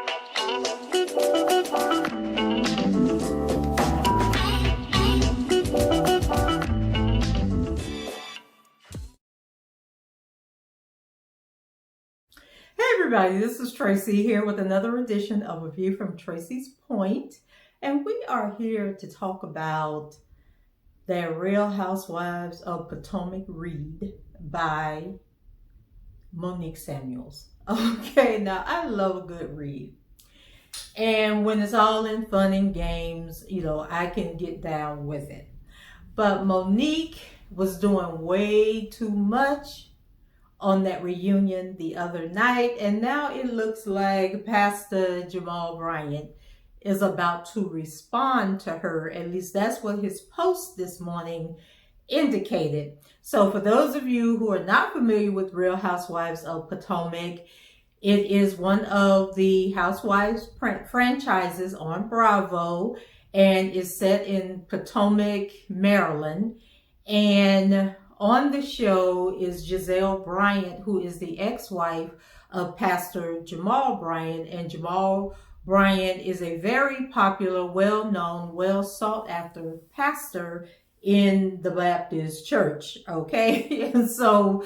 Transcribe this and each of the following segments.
Hey everybody, this is Tracy here with another edition of A View from Tracy's Point. And we are here to talk about the Real Housewives of Potomac read by Monique Samuels. Okay, now I love a good read. And when it's all in fun and games, I can get down with it. But Monique was doing way too much on that reunion the other night, and now it looks like Pastor Jamal Bryant is about to respond to her. At least that's what his post this morning indicated. So for those of you who are not familiar with Real Housewives of Potomac, it is one of the Housewives franchises on Bravo and is set in Potomac, Maryland. And on the show is Jamal Bryant, who is the ex-wife of Pastor Jamal Bryant. And Jamal Bryant is a very popular, well-known, well-sought-after pastor in the Baptist church, okay? And so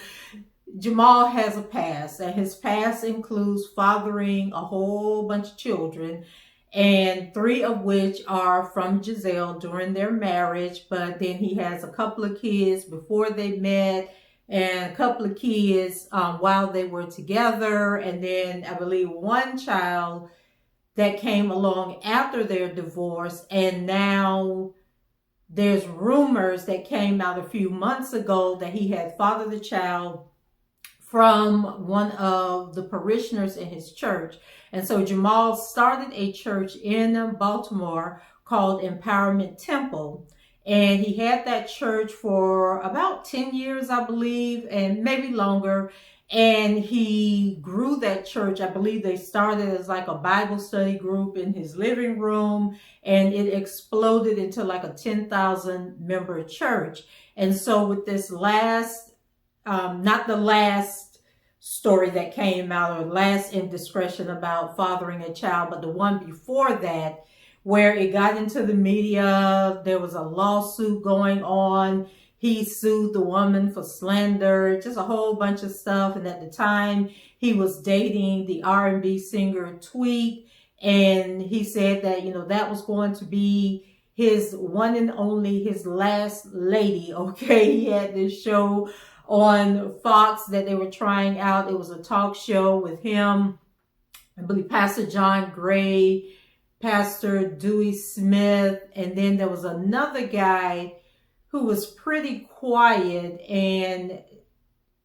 Jamal has a past, and his past includes fathering a whole bunch of children, and 3 of which are from Giselle during their marriage. But then he has a couple of kids before they met and a couple of kids while they were together. And then I believe one child that came along after their divorce. And now there's rumors that came out a few months ago that he had fathered the child from one of the parishioners in his church. And so Jamal started a church in Baltimore called Empowerment Temple. And he had that church for about 10 years, I believe, and maybe longer. And he grew that church. I believe they started as like a Bible study group in his living room, and it exploded into like a 10,000 member church. And so with this last, not the last story that came out or last indiscretion about fathering a child, but the one before that, where it got into the media, there was a lawsuit going on. He sued the woman for slander, just a whole bunch of stuff. And at the time, he was dating the R&B singer Tweet, and he said that, that was going to be his one and only, his last lady, okay? He had this show on Fox that they were trying out. It was a talk show with him, I believe Pastor John Gray, Pastor Dewey Smith, and then there was another guy who was pretty quiet, and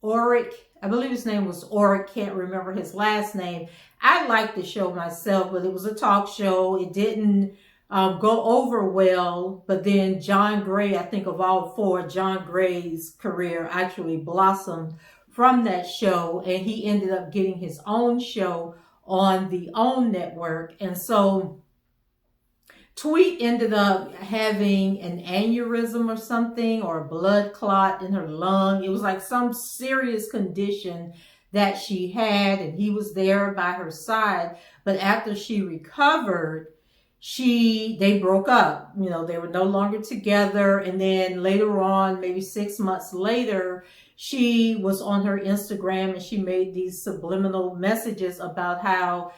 Oric, I believe his name was Oric, can't remember his last name. I liked the show myself, but it was a talk show. It didn't go over well, but then John Gray, I think of all 4, John Gray's career actually blossomed from that show, and he ended up getting his own show on the OWN network. And so Tweet ended up having an aneurysm or something, or a blood clot in her lung. It was like some serious condition that she had, and he was there by her side. But after she recovered, they broke up. They were no longer together. And then later on, maybe 6 months later, she was on her Instagram and she made these subliminal messages about how,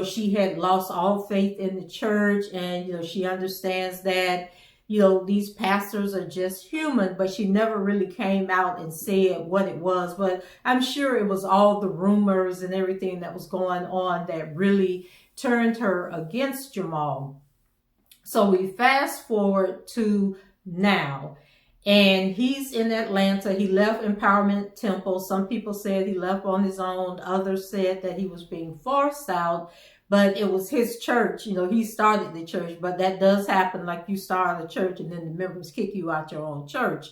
she had lost all faith in the church, and, she understands that, these pastors are just human, but she never really came out and said what it was. But I'm sure it was all the rumors and everything that was going on that really turned her against Jamal. So we fast forward to now, and he's in Atlanta. He left Empowerment Temple. Some people said he left on his own. Others said that he was being forced out, but it was his church. He started the church, but that does happen. Like, you start a church and then the members kick you out your own church.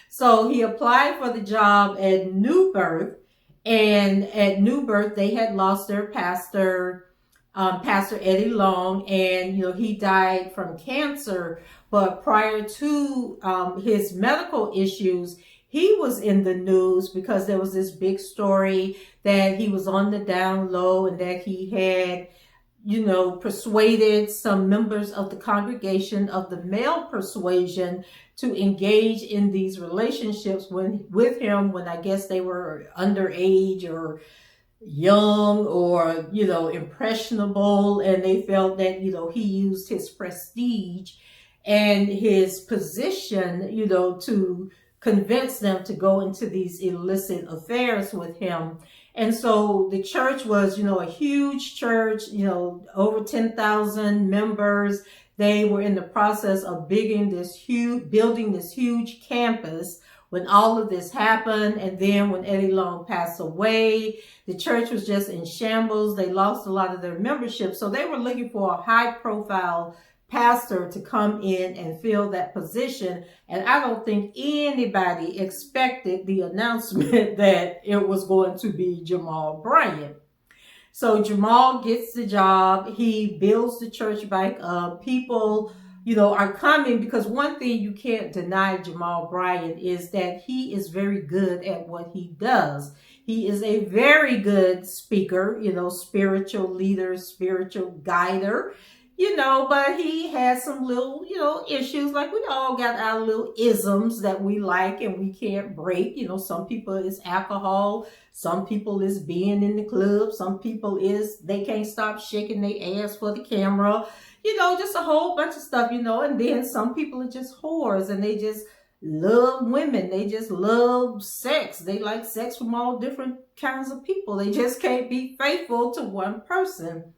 So he applied for the job at New Birth, and at New Birth, they had lost their pastor, Pastor Eddie Long, and he died from cancer. But prior to his medical issues, he was in the news because there was this big story that he was on the down low and that he had persuaded some members of the congregation of the male persuasion to engage in these relationships with him when I guess they were underage or young or, impressionable. And they felt that, he used his prestige and his position, to convince them to go into these illicit affairs with him. And so the church was, a huge church, over 10,000 members. They were in the process of building this huge campus when all of this happened. And then when Eddie Long passed away, the church was just in shambles. They lost a lot of their membership. So they were looking for a high profile pastor to come in and fill that position. And I don't think anybody expected the announcement that it was going to be Jamal Bryant. So Jamal gets the job. He builds the church back up. People, are coming because one thing you can't deny Jamal Bryant is that he is very good at what he does. He is a very good speaker, spiritual leader, spiritual guider. But he has some little, issues. Like we all got our little isms that we like and we can't break. Some people is alcohol. Some people is being in the club. Some people is they can't stop shaking their ass for the camera. Just a whole bunch of stuff, and then some people are just whores and they just love women. They just love sex. They like sex from all different kinds of people. They just can't be faithful to one person.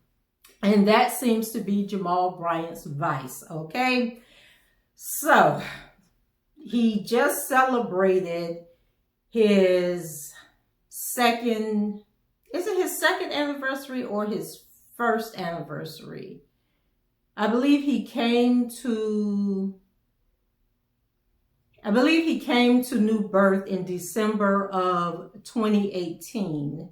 And that seems to be Jamal Bryant's vice, okay? So, he just celebrated his second, is it his second anniversary or his first anniversary? I believe he came to New Birth in December of 2018.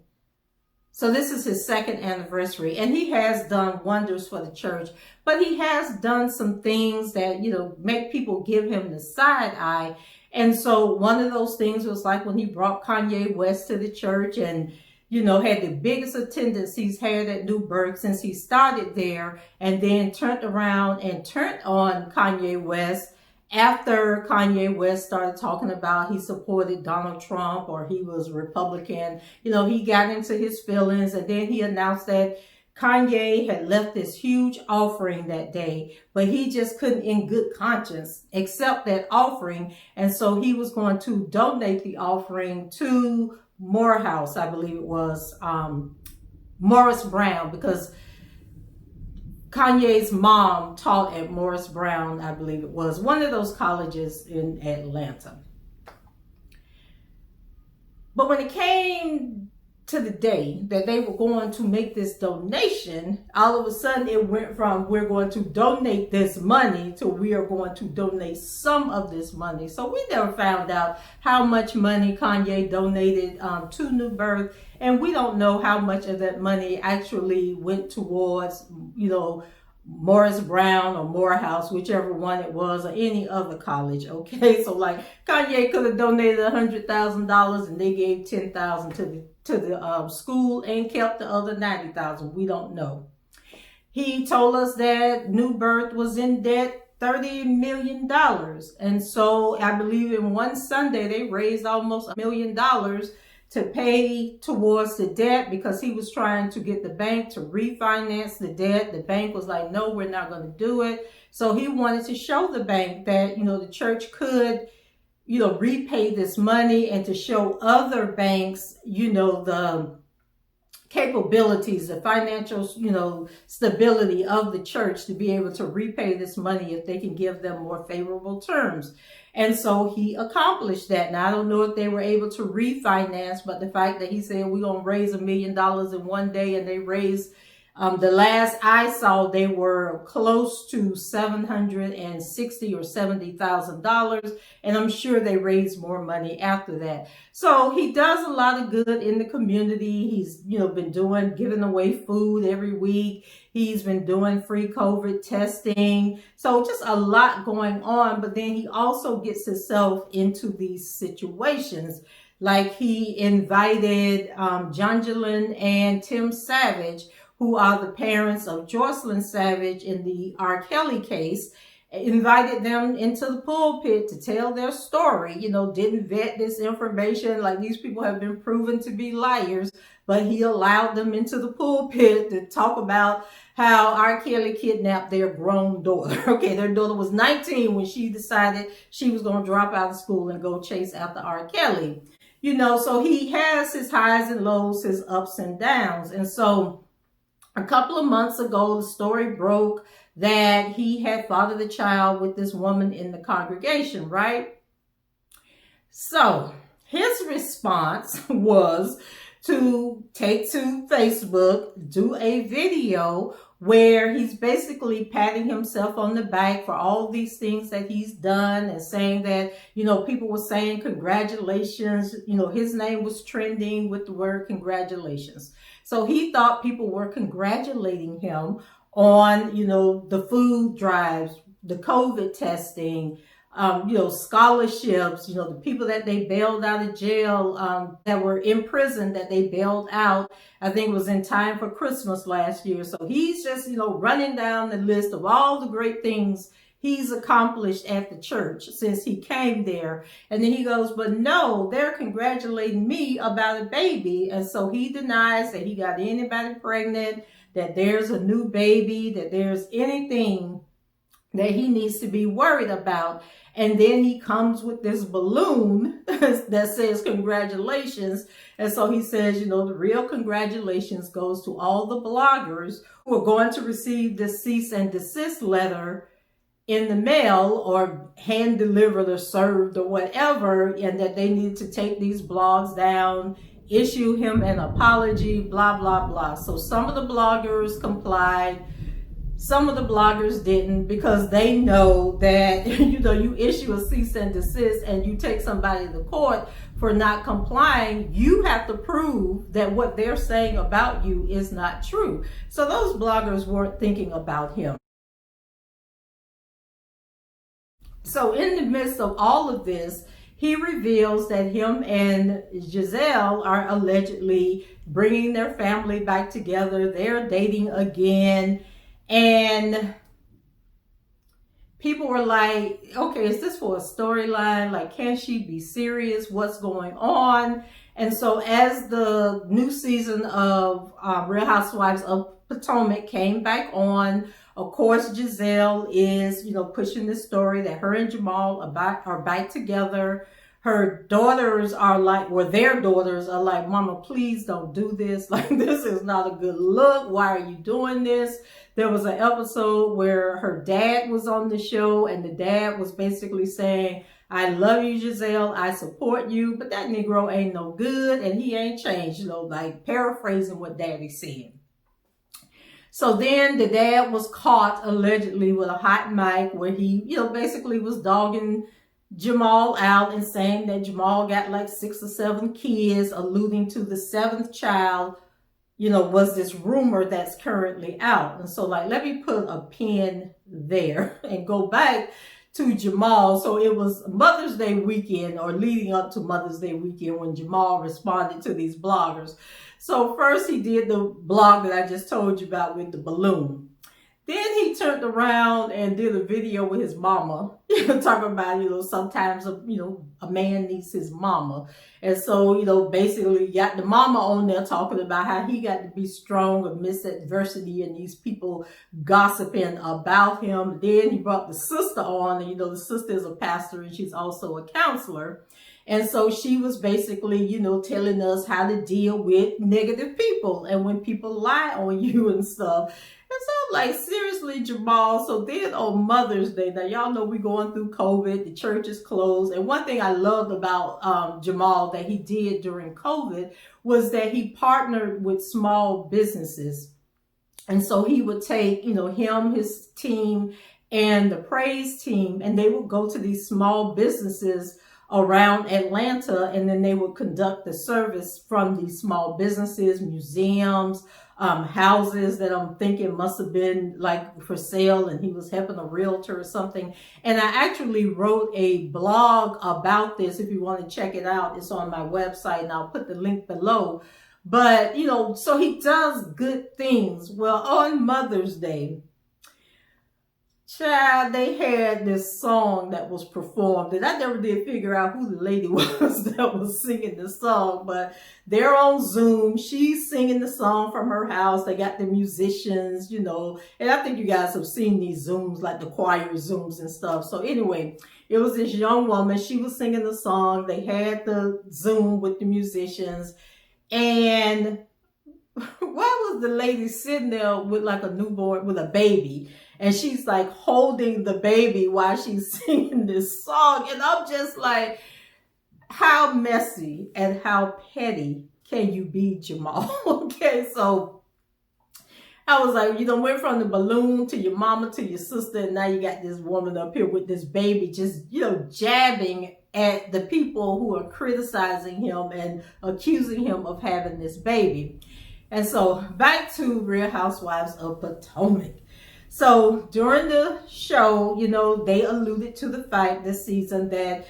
So this is his second anniversary, and he has done wonders for the church, but he has done some things that, make people give him the side eye. And so one of those things was like when he brought Kanye West to the church and, had the biggest attendance he's had at New Birth since he started there, and then turned around and turned on Kanye West after Kanye West started talking about he supported Donald Trump or he was Republican. He got into his feelings, and then he announced that Kanye had left this huge offering that day, but he just couldn't in good conscience accept that offering. And so he was going to donate the offering to Morehouse, I believe it was, Morris Brown, because Kanye's mom taught at Morris Brown, I believe it was, one of those colleges in Atlanta. But when it came to the day that they were going to make this donation, all of a sudden it went from we're going to donate this money to we are going to donate some of this money. So we never found out how much money Kanye donated to New Birth, and we don't know how much of that money actually went towards, Morris Brown or Morehouse, whichever one it was, or any other college. Okay, so like Kanye could have donated $100,000 and they gave $10,000 to the school and kept the other $90,000. We don't know. He told us that New Birth was in debt $30 million. And so I believe in one Sunday they raised almost $1 million to pay towards the debt because he was trying to get the bank to refinance the debt. The bank was like, no, we're not going to do it. So he wanted to show the bank that, the church could, repay this money, and to show other banks, the capabilities, the financial, stability of the church to be able to repay this money if they can give them more favorable terms. And so he accomplished that. Now, I don't know if they were able to refinance, but the fact that he said we're going to raise $1 million in one day, and they raised, the last I saw, they were close to $760,000 or $70,000, and I'm sure they raised more money after that. So he does a lot of good in the community. He's, been giving away food every week. He's been doing free COVID testing. So just a lot going on. But then he also gets himself into these situations. Like he invited John Jalen and Tim Savage, who are the parents of Joycelyn Savage in the R. Kelly case, invited them into the pulpit to tell their story, didn't vet this information. Like, these people have been proven to be liars, but he allowed them into the pulpit to talk about how R. Kelly kidnapped their grown daughter. Okay, their daughter was 19 when she decided she was going to drop out of school and go chase after R. Kelly. So he has his highs and lows, his ups and downs. And so a couple of months ago, the story broke that he had fathered a child with this woman in the congregation, right? So his response was to take to Facebook, do a video where he's basically patting himself on the back for all these things that he's done and saying that, people were saying congratulations, his name was trending with the word congratulations. So he thought people were congratulating him on, the food drives, the COVID testing, scholarships, the people that they bailed out of jail, that were in prison that they bailed out. I think it was in time for Christmas last year. So he's just, running down the list of all the great things he's accomplished at the church since he came there. And then he goes, but no, they're congratulating me about a baby. And so he denies that he got anybody pregnant, that there's a new baby, that there's anything that he needs to be worried about. And then he comes with this balloon that says congratulations. And so he says, the real congratulations goes to all the bloggers who are going to receive this cease and desist letter in the mail or hand delivered or served or whatever, and that they need to take these blogs down, issue him an apology, blah, blah, blah. So some of the bloggers complied. Some of the bloggers didn't, because they know that, you issue a cease and desist and you take somebody to court for not complying, you have to prove that what they're saying about you is not true. So those bloggers weren't thinking about him. So in the midst of all of this, he reveals that him and Giselle are allegedly bringing their family back together. They're dating again. And people were like, okay, is this for a storyline? Like, can she be serious? What's going on? And so as the new season of Real Housewives of Potomac came back on, of course, Giselle is, pushing this story that her and Jamal are back together. Her daughters are like, their daughters are like, Mama, please don't do this. Like, this is not a good look. Why are you doing this? There was an episode where her dad was on the show and the dad was basically saying, I love you, Giselle. I support you, but that Negro ain't no good and he ain't changed, like paraphrasing what Daddy said. So then the dad was caught allegedly with a hot mic where he, basically was dogging Jamal out and saying that Jamal got like 6 or 7 kids, alluding to the 7th child, was this rumor that's currently out. And so, like, let me put a pin there and go back to Jamal. So it was Mother's Day weekend, or leading up to Mother's Day weekend, when Jamal responded to these bloggers. So first he did the blog that I just told you about with the balloon. Then he turned around and did a video with his mama, talking about, sometimes, a man needs his mama. And so, basically got the mama on there talking about how he got to be strong amidst adversity and these people gossiping about him. Then he brought the sister on, and, the sister is a pastor and she's also a counselor. And so she was basically, telling us how to deal with negative people and when people lie on you and stuff. And so I'm like, seriously, Jamal. So then on Mother's Day, now y'all know we're going through COVID, the church is closed. And one thing I loved about Jamal that he did during COVID was that he partnered with small businesses. And so he would take, him, his team, and the praise team, and they would go to these small businesses around Atlanta, and then they would conduct the service from these small businesses, museums, houses that I'm thinking must have been like for sale, and he was helping a realtor or something. And I actually wrote a blog about this. If you want to check it out, it's on my website, and I'll put the link below. But, so he does good things. Well, on Mother's Day, child, they had this song that was performed, and I never did figure out who the lady was that was singing the song, but they're on Zoom. She's singing the song from her house. They got the musicians, and I think you guys have seen these Zooms, like the choir Zooms and stuff. So anyway, it was this young woman. She was singing the song. They had the Zoom with the musicians, and why was the lady sitting there with like a newborn, with a baby? And she's like holding the baby while she's singing this song. And I'm just like, how messy and how petty can you be, Jamal? Okay, so I was like, went from the balloon to your mama to your sister, and now you got this woman up here with this baby just, jabbing at the people who are criticizing him and accusing him of having this baby. And so back to Real Housewives of Potomac. So during the show, they alluded to the fact this season that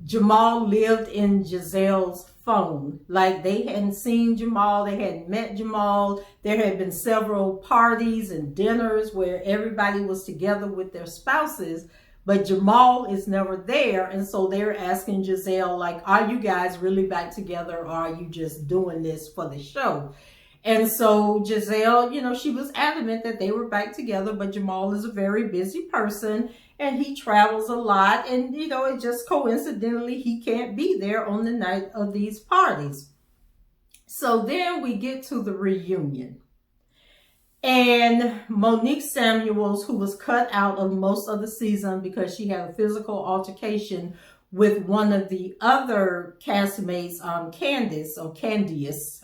Jamal lived in Giselle's phone. Like, they hadn't seen Jamal, they hadn't met Jamal. There had been several parties and dinners where everybody was together with their spouses, but Jamal is never there. And so they're asking Giselle, like, are you guys really back together, or are you just doing this for the show? And so Giselle, she was adamant that they were back together, but Jamal is a very busy person and he travels a lot. And, it just coincidentally, he can't be there on the night of these parties. So then we get to the reunion. And Monique Samuels, who was cut out of most of the season because she had a physical altercation with one of the other castmates, Candice,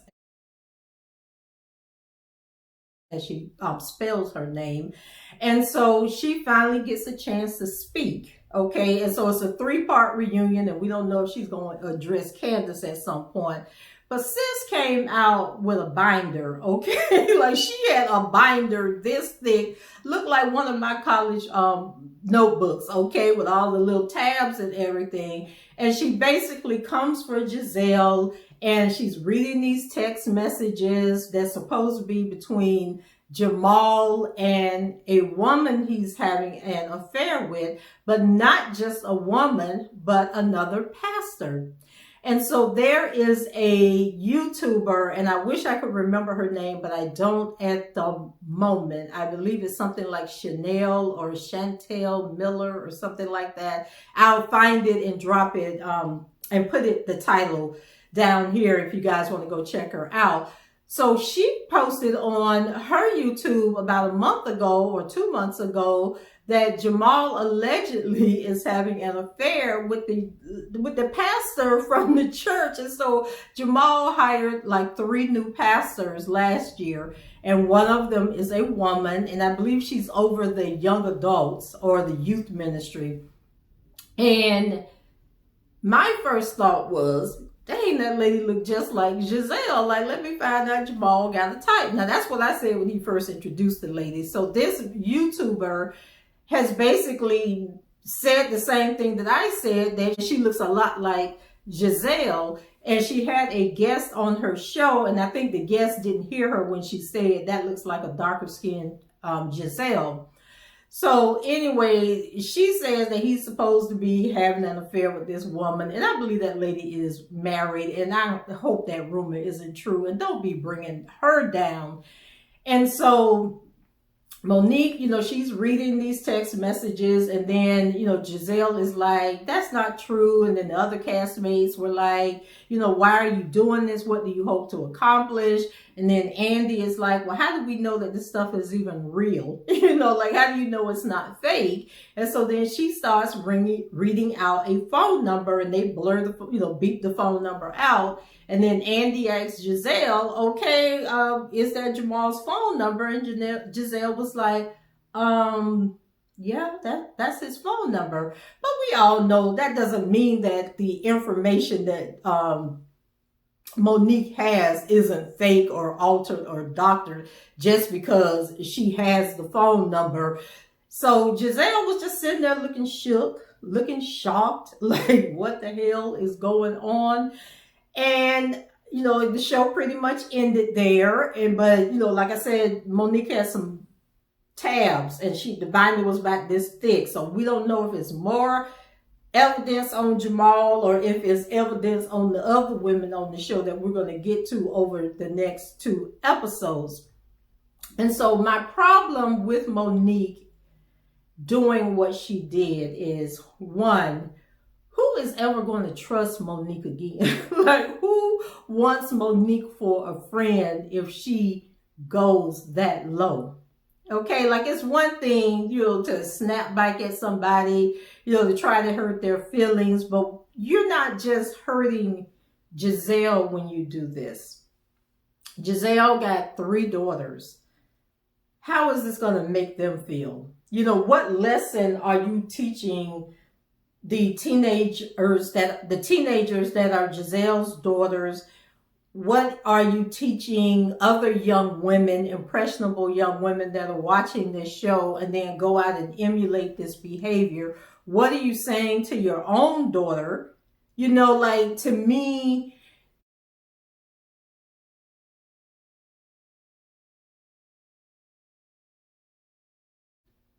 as she spells her name. And so she finally gets a chance to speak. Okay, and so it's a 3-part reunion, and we don't know if she's going to address Candace at some point. But sis came out with a binder, okay? Like, she had a binder this thick, looked like one of my college notebooks, okay, with all the little tabs and everything. And she basically comes for Giselle, and she's reading these text messages that's supposed to be between Jamal and a woman he's having an affair with, but not just a woman, but another pastor. And so there is a YouTuber, and I wish I could remember her name, but I don't at the moment. I believe it's something like Chanel or Chantel Miller or something like that. I'll find it and drop it and put the title down here if you guys want to go check her out. So she posted on her YouTube about a month ago or 2 months ago that Jamal allegedly is having an affair with the pastor from the church. And so Jamal hired like 3 new pastors last year, and one of them is a woman, and I believe she's over the young adults or the youth ministry. And my first thought was, dang, that lady looked just like Giselle. Like, let me find out Jamal got a type. Now, that's what I said when he first introduced the lady. So this YouTuber has basically said the same thing that I said, that she looks a lot like Giselle. And she had a guest on her show, and I think the guest didn't hear her when she said that looks like a darker skinned Giselle. So anyway, she says that he's supposed to be having an affair with this woman. And I believe that lady is married. And I hope that rumor isn't true. And don't be bringing her down. And so Monique, she's reading these text messages. And then, Giselle is like, that's not true. And then the other castmates were like, why are you doing this? What do you hope to accomplish? And then Andy is like, well, how do we know that this stuff is even real? Like, how do you know it's not fake? And so then she starts reading out a phone number, and they blur beep the phone number out. And then Andy asks Giselle, okay, is that Jamal's phone number? And Giselle was like, yeah, that's his phone number. But we all know that doesn't mean that the information that Monique has isn't fake or altered or doctored just because she has the phone number. So Giselle was just sitting there looking shook, looking shocked, like, what the hell is going on? And the show pretty much ended there. But like I said, Monique had some tabs, and the binder was about this thick. So we don't know if it's more evidence on Jamal or if it's evidence on the other women on the show that we're going to get to over the next 2 episodes. And so my problem with Monique doing what she did is, one, who is ever going to trust Monique again? Like, who wants Monique for a friend if she goes that low? Okay, like, it's one thing, to snap back at somebody, to try to hurt their feelings, but you're not just hurting Giselle when you do this. Giselle got 3 daughters. How is this going to make them feel? What lesson are you teaching the teenagers that are Giselle's daughters? What are you teaching other young women, impressionable young women that are watching this show and then go out and emulate this behavior? What are you saying to your own daughter? Like, to me,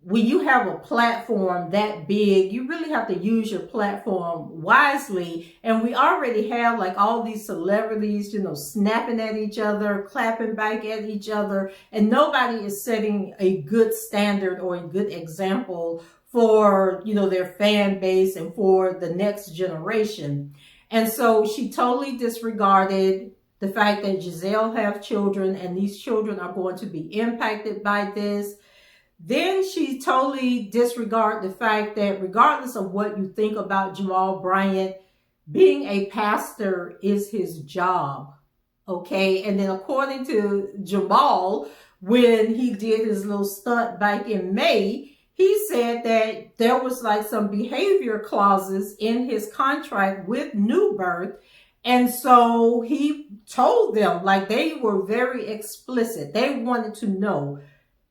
when you have a platform that big, you really have to use your platform wisely. And we already have like all these celebrities, snapping at each other, clapping back at each other, and nobody is setting a good standard or a good example for, their fan base and for the next generation. And so she totally disregarded the fact that Giselle have children, and these children are going to be impacted by this. Then she totally disregarded the fact that regardless of what you think about Jamal Bryant, being a pastor is his job. Okay. And then according to Jamal, when he did his little stunt back in May, he said that there was like some behavior clauses in his contract with New Birth. And so he told them, like, they were very explicit. They wanted to know,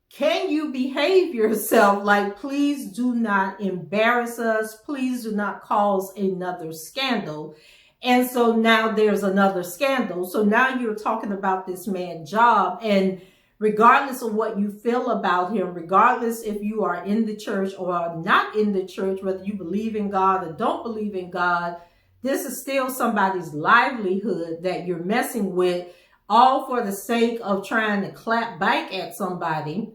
can you behave yourself? Like, please do not embarrass us. Please do not cause another scandal. And so now there's another scandal. So now you're talking about this man's job. And regardless of what you feel about him, regardless if you are in the church or not in the church, whether you believe in God or don't believe in God, this is still somebody's livelihood that you're messing with, all for the sake of trying to clap back at somebody.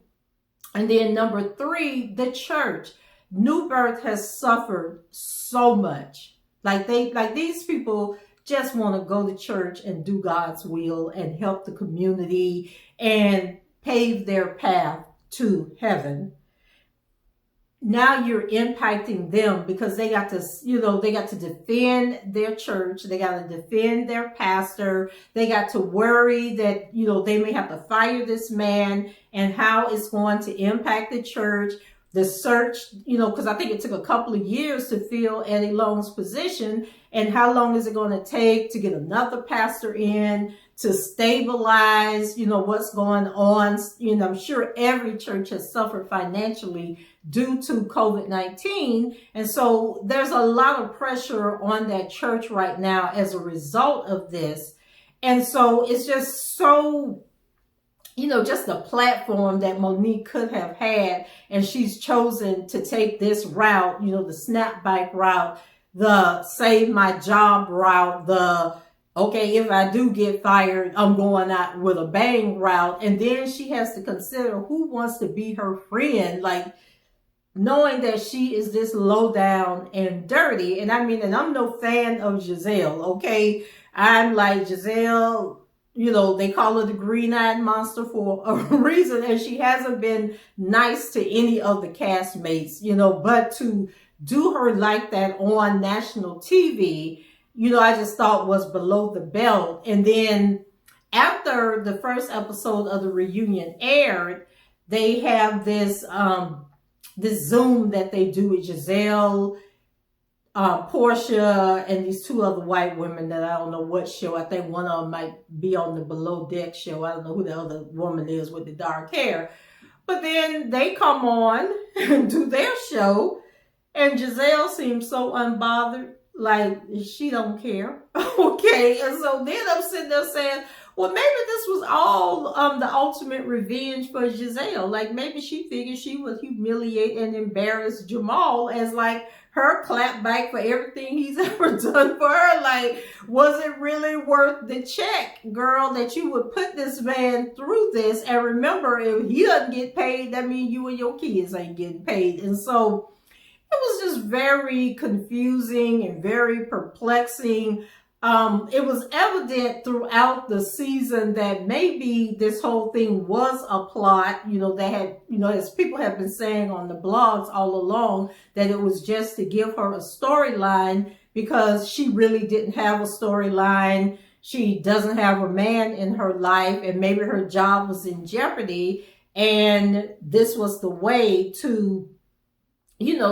And then number 3, the church. New Birth has suffered so much. Like these people just want to go to church and do God's will and help the community and pave their path to heaven. Now you're impacting them because they got to defend their church. They got to defend their pastor. They got to worry that, they may have to fire this man and how it's going to impact the church. The search, because I think it took a couple of years to fill Eddie Long's position. And how long is it going to take to get another pastor in to stabilize, what's going on? I'm sure every church has suffered financially due to COVID-19. And so there's a lot of pressure on that church right now as a result of this. And so it's just so, just a platform that Monique could have had, and she's chosen to take this route, the snapback route, the save my job route, the, okay, if I do get fired, I'm going out with a bang route. And then she has to consider who wants to be her friend, like knowing that she is this low down and dirty. And I'm no fan of Giselle, okay? I'm like, Giselle, they call her the green-eyed monster for a reason, and she hasn't been nice to any of the castmates, but to do her like that on national TV, I just thought was below the belt. And then after the first episode of the reunion aired, they have this Zoom that they do with Giselle, Portia, and these 2 other white women that I don't know what show. I think one of them might be on the Below Deck show. I don't know who the other woman is with the dark hair. But then they come on and do their show, and Giselle seems so unbothered. like she don't care. Okay. And so then I'm sitting there saying, well, maybe this was all the ultimate revenge for Giselle. Like maybe she figured she would humiliate and embarrass Jamal as like her clap back for everything he's ever done for her. Like, was it really worth the check, girl, that you would put this man through this? And remember, if he doesn't get paid, that means you and your kids ain't getting paid. And so it was just very confusing and very perplexing. It was evident throughout the season that maybe this whole thing was a plot. They had, as people have been saying on the blogs all along, that it was just to give her a storyline because she really didn't have a storyline. She doesn't have a man in her life, and maybe her job was in jeopardy. And this was the way to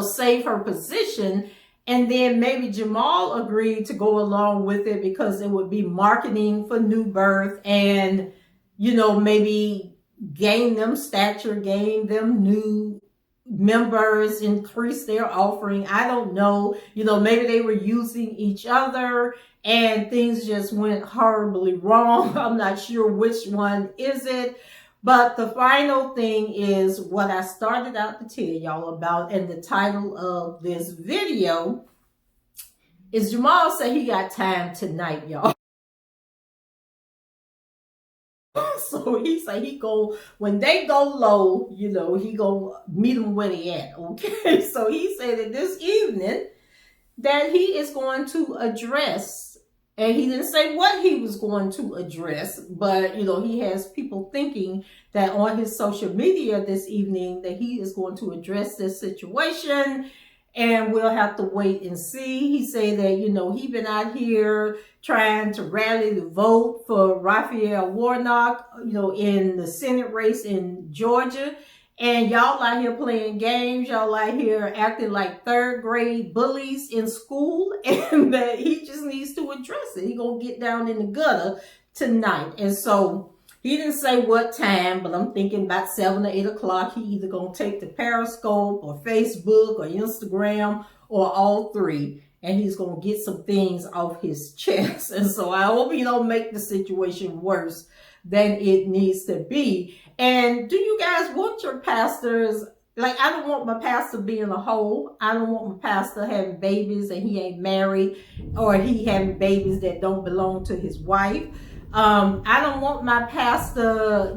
save her position. And then maybe Jamal agreed to go along with it because it would be marketing for New Birth and, maybe gain them stature, gain them new members, increase their offering. I don't know. Maybe they were using each other and things just went horribly wrong. I'm not sure which one is it. But the final thing is what I started out to tell y'all about, and the title of this video is Jamal said he got time tonight, y'all. So he said when they go low, he go meet them where they at, okay? So he said that this evening that he is going to address, and he didn't say what he was going to address, but, he has people thinking that on his social media this evening that he is going to address this situation, and we'll have to wait and see. He said that, he been out here trying to rally the vote for Raphael Warnock, in the Senate race in Georgia. And y'all out here playing games. Y'all out here acting like third grade bullies in school. And that he just needs to address it. He gonna get down in the gutter tonight. And so he didn't say what time, but I'm thinking about 7 or 8 o'clock. He either gonna take the Periscope or Facebook or Instagram or all three. And he's gonna get some things off his chest. And so I hope he don't make the situation worse than it needs to be. And do you guys want your pastors, like, I don't want my pastor being a hoe. I don't want my pastor having babies and he ain't married, or he having babies that don't belong to his wife. I don't want my pastor,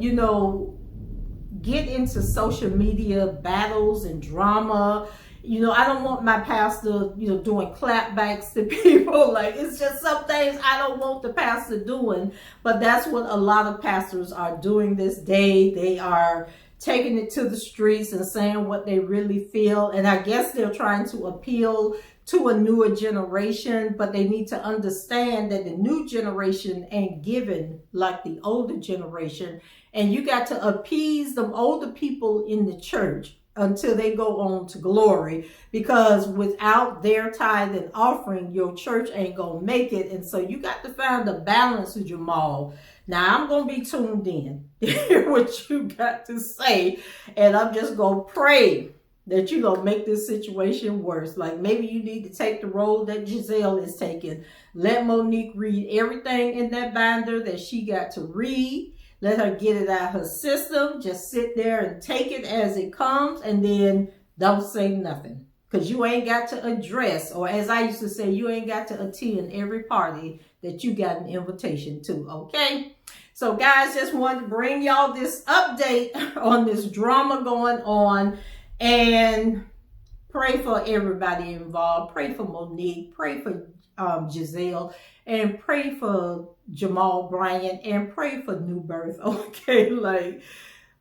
get into social media battles and drama. I don't want my pastor, doing clapbacks to people. Like, it's just some things I don't want the pastor doing. But that's what a lot of pastors are doing this day. They are taking it to the streets and saying what they really feel. And I guess they're trying to appeal to a newer generation, but they need to understand that the new generation ain't giving like the older generation. And you got to appease them older people in the church until they go on to glory, because without their tithe and offering, your church ain't gonna make it. And so you got to find a balance with Jamal. Now I'm gonna be tuned in to hear what you got to say, and I'm just gonna pray that you don't make this situation worse. Like, maybe you need to take the road that Giselle is taking. Let Monique read everything in that binder that she got to read. Let her get it out of her system. Just sit there and take it as it comes, and then don't say nothing. Because you ain't got to address, or as I used to say, you ain't got to attend every party that you got an invitation to, okay? So guys, just wanted to bring y'all this update on this drama going on, and pray for everybody involved. Pray for Monique, pray for Giselle, and pray for Jamal Bryant, and pray for New Birth, okay? Like,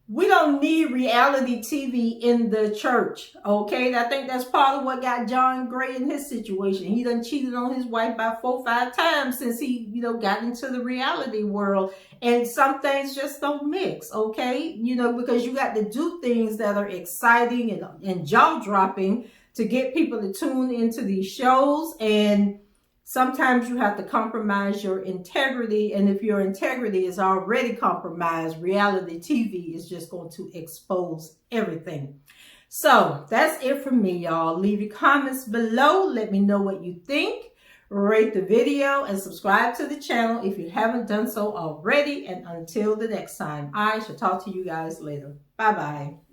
we don't need reality TV in the church, okay? I think that's part of what got John Gray in his situation. He done cheated on his wife about 4 or 5 times since he, got into the reality world. And some things just don't mix, okay? Because you got to do things that are exciting and jaw-dropping to get people to tune into these shows. And sometimes you have to compromise your integrity. And if your integrity is already compromised, reality TV is just going to expose everything. So that's it from me, y'all. Leave your comments below. Let me know what you think. rate the video, and subscribe to the channel if you haven't done so already. And until the next time, I shall talk to you guys later. Bye-bye.